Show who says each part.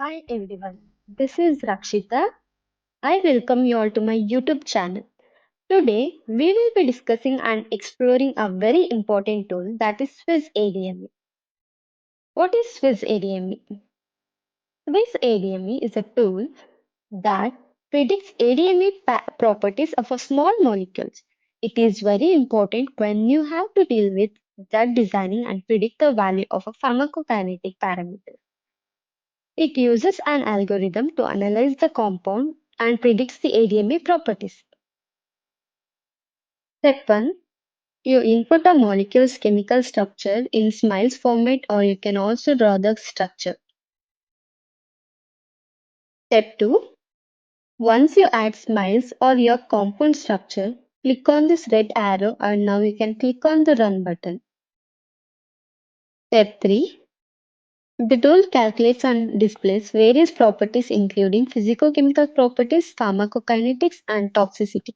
Speaker 1: Hi everyone, this is Rakshita. I welcome you all to my YouTube channel. Today we will be discussing and exploring a very important tool that is Swiss ADME. What is Swiss ADME? Swiss ADME is a tool that predicts ADME properties of a small molecules. It is very important when you have to deal with drug designing and predict the value of a pharmacokinetic parameter. It uses an algorithm to analyze the compound and predicts the ADME properties. Step 1. You input a molecule's chemical structure in SMILES format, or you can also draw the structure. Step 2. Once you add SMILES or your compound structure, click on this red arrow and now you can click on the Run button. Step 3. The tool calculates and displays various properties including physicochemical properties, pharmacokinetics, and toxicity.